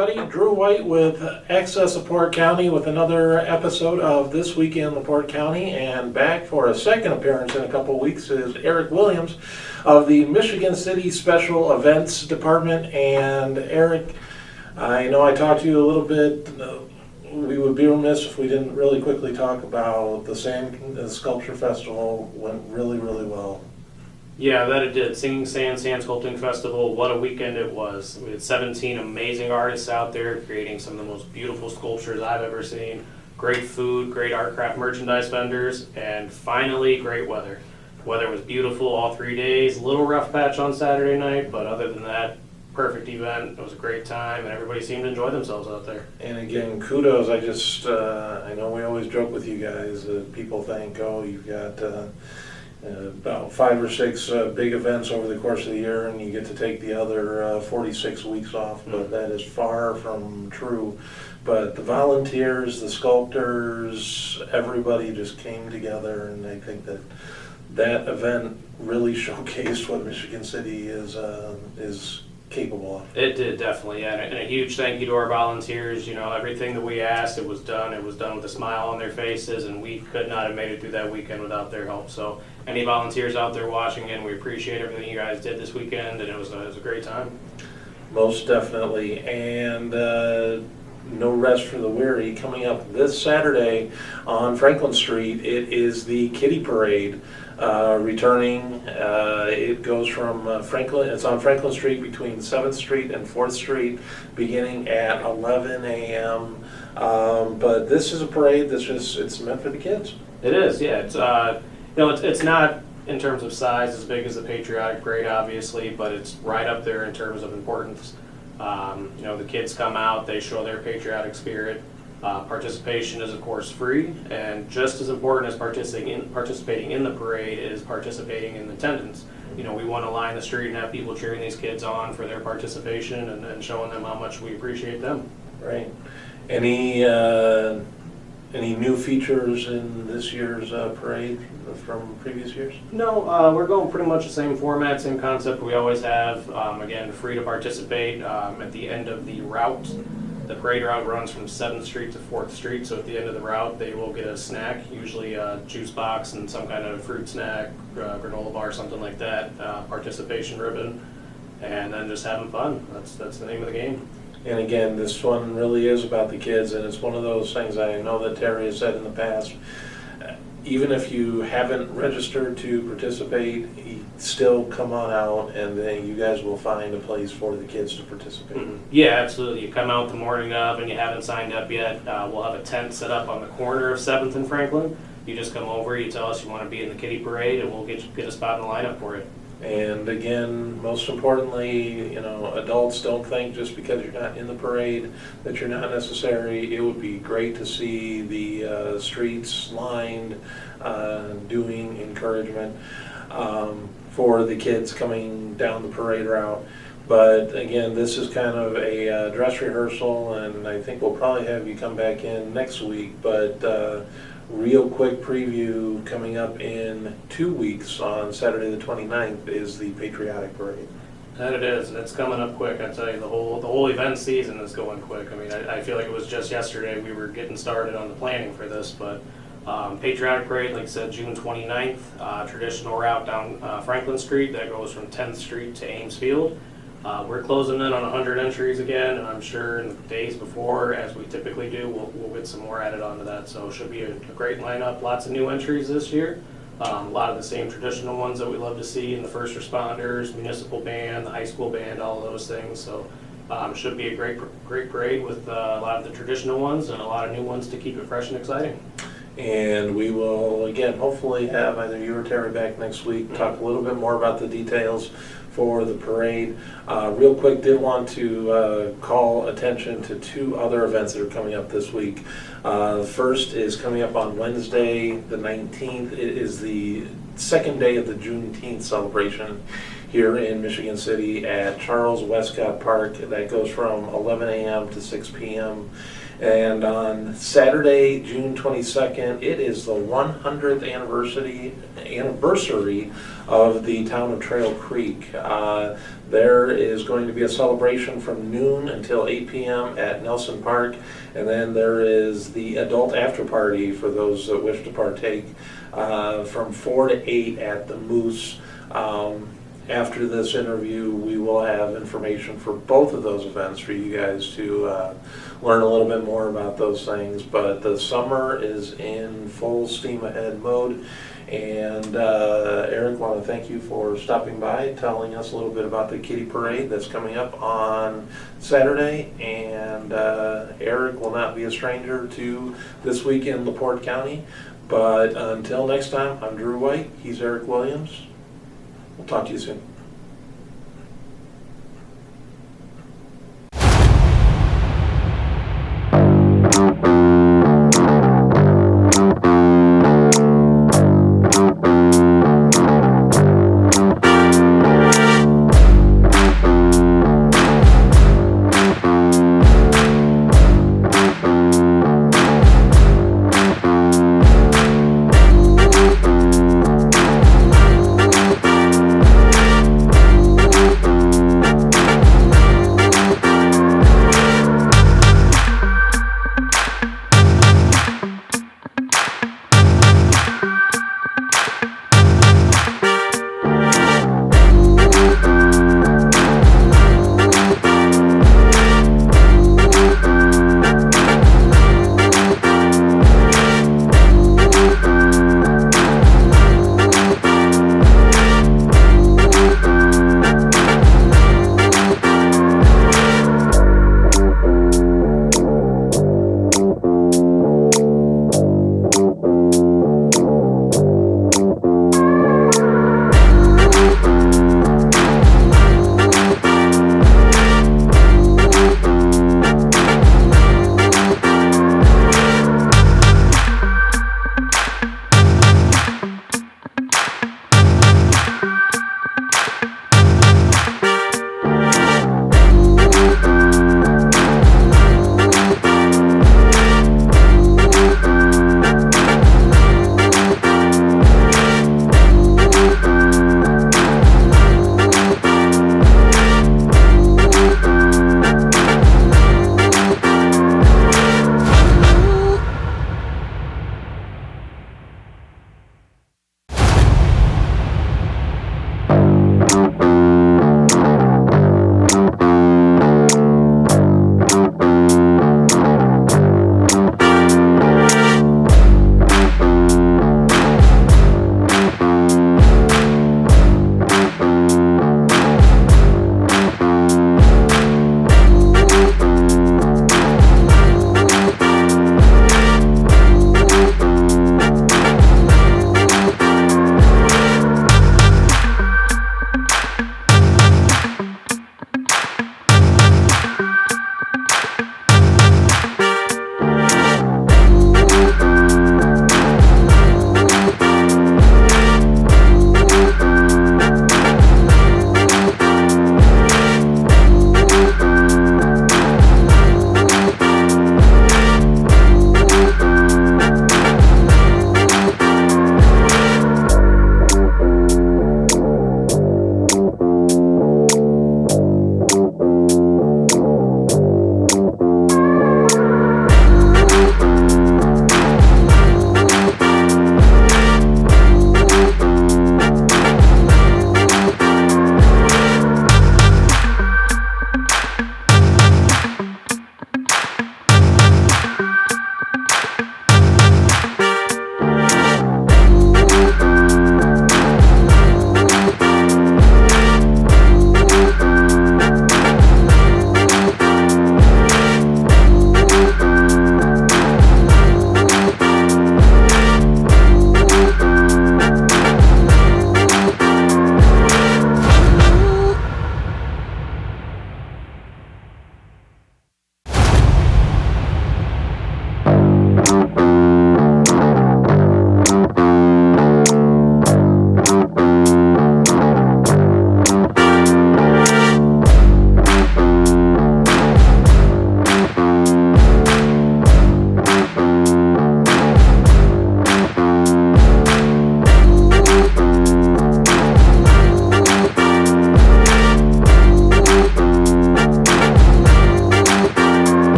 everybody. Drew White with Access LaPorte County with another episode of This Week in LaPorte County, and back for a second appearance in a couple of weeks is Eric Williams of the Michigan City Special Events Department. And Eric, I know I talked to you a little bit. We would be remiss if we didn't really quickly talk about the Sculpture Festival. Went really, really well. Yeah, that it did. Singing Sand Sculpting Festival, what a weekend it was. We had 17 amazing artists out there creating some of the most beautiful sculptures I've ever seen. Great food, great art craft merchandise vendors, and finally great weather. Weather was beautiful all 3 days. A little rough patch on Saturday night, but other than that, perfect event. It was a great time, and everybody seemed to enjoy themselves out there. And again, kudos. I know we always joke with you guys that people think, oh, you've got about 5 or 6 big events over the course of the year, and you get to take the other 46 weeks off, but that is far from true. But the volunteers, the sculptors, everybody just came together, and I think that event really showcased what Michigan City is capable of. It did, definitely, yeah. And a huge thank you to our volunteers. You know, everything that we asked, it was done. It was done with a smile on their faces, and we could not have made it through that weekend without their help. So any volunteers out there watching in, we appreciate everything you guys did this weekend, and it was a great time. Most definitely. And no rest for the weary. Coming up this Saturday on Franklin Street, it is the Kitty Parade. Returning, it goes from Franklin. It's on Franklin Street between 7th Street and 4th Street, beginning at 11 a.m. But this is a parade it's meant for the kids. It is, yeah. It's not in terms of size as big as the Patriotic Parade, obviously, but it's right up there in terms of importance. The kids come out, they show their patriotic spirit. Participation is, of course, free, and just as important as participating in the parade is participating in attendance. We want to line the street and have people cheering these kids on for their participation and showing them how much we appreciate them. Right. Any new features in this year's parade from previous years? No, we're going pretty much the same format, same concept we always have. Again, free to participate. At the end of the route, the parade route runs from 7th Street to 4th Street, so at the end of the route they will get a snack, usually a juice box and some kind of fruit snack, granola bar, something like that, participation ribbon, and then just having fun. That's the name of the game. And again, this one really is about the kids, and it's one of those things I know that Terry has said in the past. Even if you haven't registered to participate, still come on out, and then you guys will find a place for the kids to participate. Mm-hmm. Yeah, absolutely. You come out the morning of and you haven't signed up yet, we'll have a tent set up on the corner of 7th and Franklin. You just come over, you tell us you want to be in the Kitty Parade, and we'll get a spot in the lineup for you. And again, most importantly, adults, don't think just because you're not in the parade that you're not necessary. It would be great to see the streets lined, doing encouragement for the kids coming down the parade route. But again, this is kind of a dress rehearsal, and I think we'll probably have you come back in next week. But real quick preview, coming up in 2 weeks on Saturday the 29th is the Patriotic Parade. That it is, and it's coming up quick. I tell you, the whole event season is going quick. I mean, I feel like it was just yesterday we were getting started on the planning for this, but Patriotic Parade, like I said, June 29th, traditional route down Franklin Street that goes from 10th Street to Ames Field. We're closing in on 100 entries again, and I'm sure in the days before, as we typically do, we'll get some more added onto that. So it should be a great lineup. Lots of new entries this year. A lot of the same traditional ones that we love to see in the first responders, municipal band, the high school band, all of those things. So should be a great parade with a lot of the traditional ones and a lot of new ones to keep it fresh and exciting. And we will, again, hopefully have either you or Terry back next week, talk a little bit more about the details for the parade. Real quick, did want to call attention to 2 other events that are coming up this week. The first is coming up on Wednesday, the 19th. It is the second day of the Juneteenth celebration here in Michigan City at Charles Westcott Park. That goes from 11 a.m. to 6 p.m. And on Saturday, June 22nd, it is the 100th anniversary of the town of Trail Creek. There is going to be a celebration from noon until 8 p.m. at Nelson Park, and then there is the adult after party for those that wish to partake from 4 to 8 at the Moose. After this interview, we will have information for both of those events for you guys to learn a little bit more about those things. But the summer is in full steam ahead mode. And Eric, want to thank you for stopping by, telling us a little bit about the Kitty Parade that's coming up on Saturday. And Eric will not be a stranger to this week in LaPorte County. But until next time, I'm Drew White. He's Eric Williams. We'll talk to you soon.